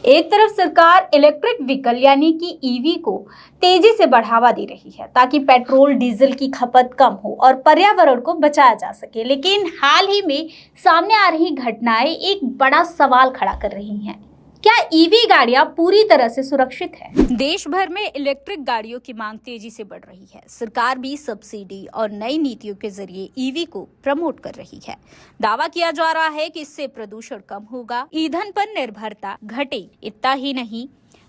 एक तरफ सरकार इलेक्ट्रिक व्हीकल यानी कि ईवी को तेजी से बढ़ावा दे रही है ताकि पेट्रोल डीजल की खपत कम हो और पर्यावरण को बचाया जा सके, लेकिन हाल ही में सामने आ रही घटनाएं एक बड़ा सवाल खड़ा कर रही हैं। क्या ईवी गाड़ियां पूरी तरह से सुरक्षित है? देश भर में इलेक्ट्रिक गाड़ियों की मांग तेजी से बढ़ रही है। सरकार भी सब्सिडी और नई नीतियों के जरिए ईवी को प्रमोट कर रही है। दावा किया जा रहा है कि इससे प्रदूषण कम होगा, ईंधन पर निर्भरता घटे। इतना ही नहीं,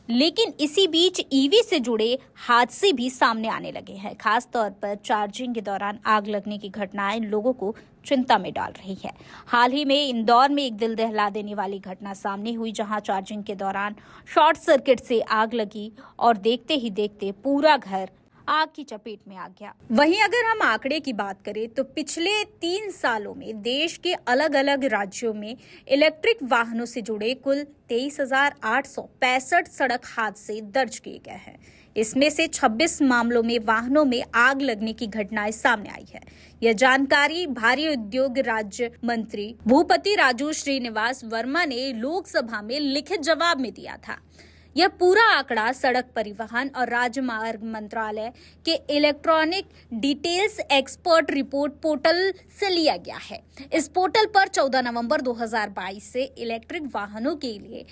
लेकिन इसी बीच ईवी से जुड़े हादसे भी सामने आने लगे हैं। खास तौर पर चार्जिंग के दौरान आग लगने की घटनाएं लोगों को चिंता में डाल रही है। हाल ही में इंदौर में एक दिल दहला देने वाली घटना सामने हुई, जहां चार्जिंग के दौरान शॉर्ट सर्किट से आग लगी और देखते ही देखते पूरा घर आग की चपेट में आ गया। वहीं अगर हम आंकड़े की बात करें तो पिछले 3 सालों में देश के अलग अलग राज्यों में इलेक्ट्रिक वाहनों से जुड़े कुल 23,865 सड़क हादसे दर्ज किए गए हैं। इसमें से 26 मामलों में वाहनों में आग लगने की घटनाएं सामने आई है। यह जानकारी भारी उद्योग राज्य मंत्री भूपति राजू श्रीनिवास वर्मा ने लोकसभा में लिखित जवाब में दिया था। यह पूरा आंकड़ा सड़क परिवहन और राजमार्ग मंत्रालय के electronic details expert report portal से लिया गया है। इस पोर्टल पर 14 नवंबर 2022 से इलेक्ट्रिक वाहनों के लिए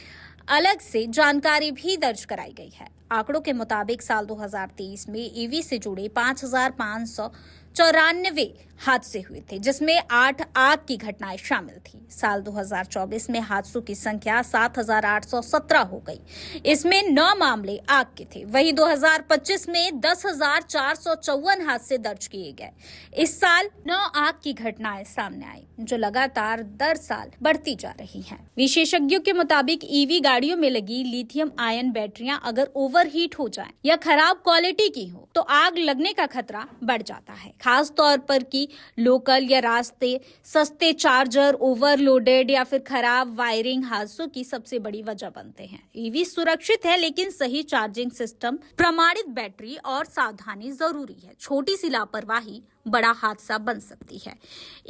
अलग से जानकारी भी दर्ज कराई गई है। आंकड़ों के मुताबिक साल 2023 में ईवी से जुड़े 5,594 हादसे हुए थे, जिसमें 8 आग की घटनाएं शामिल थी। साल 2024 में हादसों की संख्या 7,817 हो गई। इसमें 9 मामले आग के थे। वहीं 2025 में 10,454 हादसे दर्ज किए गए। इस साल 9 आग की घटनाएं सामने आई, जो लगातार दर साल बढ़ती जा रही हैं। विशेषज्ञों के मुताबिक ईवी गाड़ियों में लगी लिथियम आयन बैटरियां अगर ओवरहीट हो जाएं या खराब क्वालिटी की हो तो आग लगने का खतरा बढ़ जाता है। खास तौर पर कि लोकल या रास्ते सस्ते चार्जर, ओवरलोडेड या फिर खराब वायरिंग हादसों की सबसे बड़ी वजह बनते हैं। ईवी सुरक्षित है, लेकिन सही चार्जिंग सिस्टम, प्रमाणित बैटरी और सावधानी जरूरी है। छोटी सी लापरवाही बड़ा हादसा बन सकती है।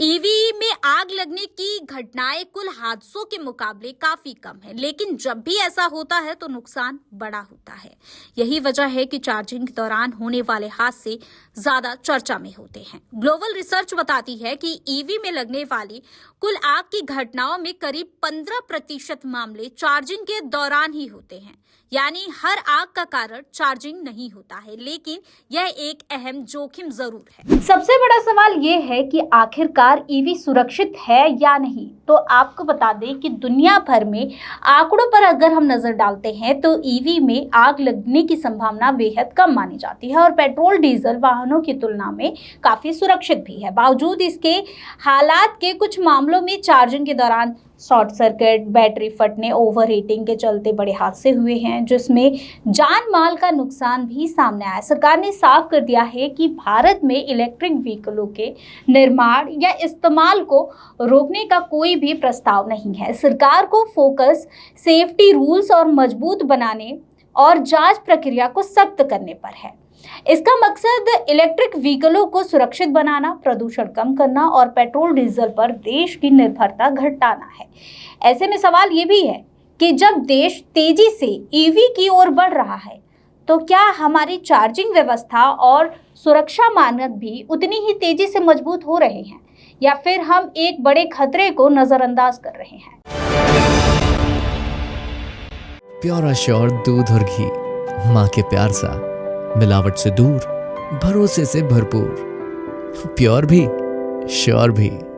ईवी में आग लगने की घटनाएं कुल हादसों के मुकाबले काफी कम है, लेकिन जब भी ऐसा होता है तो नुकसान बड़ा होता है। यही वजह है कि चार्जिंग के दौरान होने वाले हादसे ज्यादा चर्चा में होते हैं। ग्लोबल रिसर्च बताती है कि ईवी में लगने वाली कुल आग की घटनाओं में करीब 15% मामले चार्जिंग के दौरान ही होते हैं। यानी हर आग का कारण चार्जिंग नहीं होता है, लेकिन यह एक अहम जोखिम जरूर है। सबसे बड़ा सवाल ये है कि आखिरकार ईवी सुरक्षित है या नहीं। तो आपको बता दें कि दुनिया भर में आंकड़ों पर अगर हम नजर डालते हैं तो ईवी में आग लगने की संभावना बेहद कम मानी जाती है और पेट्रोल डीजल वाहनों की तुलना में काफी सुरक्षित भी है। बावजूद इसके हालात के कुछ मामलों में चार्जिंग के दौरान शॉर्ट सर्किट, बैटरी फटने, ओवरहीटिंग के चलते बड़े हादसे हुए हैं, जिसमें जान माल का नुकसान भी सामने आया। सरकार ने साफ कर दिया है कि भारत में इलेक्ट्रिक व्हीकलों के निर्माण या इस्तेमाल को रोकने का कोई भी प्रस्ताव नहीं है। सरकार को फोकस सेफ्टी रूल्स और मजबूत बनाने और जांच प्रक्रिया को सख्त करने पर है। इसका मकसद इलेक्ट्रिक व्हीकलों को सुरक्षित बनाना, प्रदूषण कम करना और पेट्रोल डीजल पर देश की निर्भरता घटाना है। ऐसे में सवाल ये भी है कि जब देश तेजी से ईवी की ओर बढ़ रहा है तो क्या हमारी चार्जिंग व्यवस्था और सुरक्षा मानक भी उतनी ही तेजी से मजबूत हो रहे हैं, या फिर हम एक बड़े खतरे को नजरअंदाज कर रहे हैं? प्योर श्योर दूध और घी, माँ के प्यार सा, मिलावट से दूर, भरोसे से भरपूर, प्योर भी श्योर भी।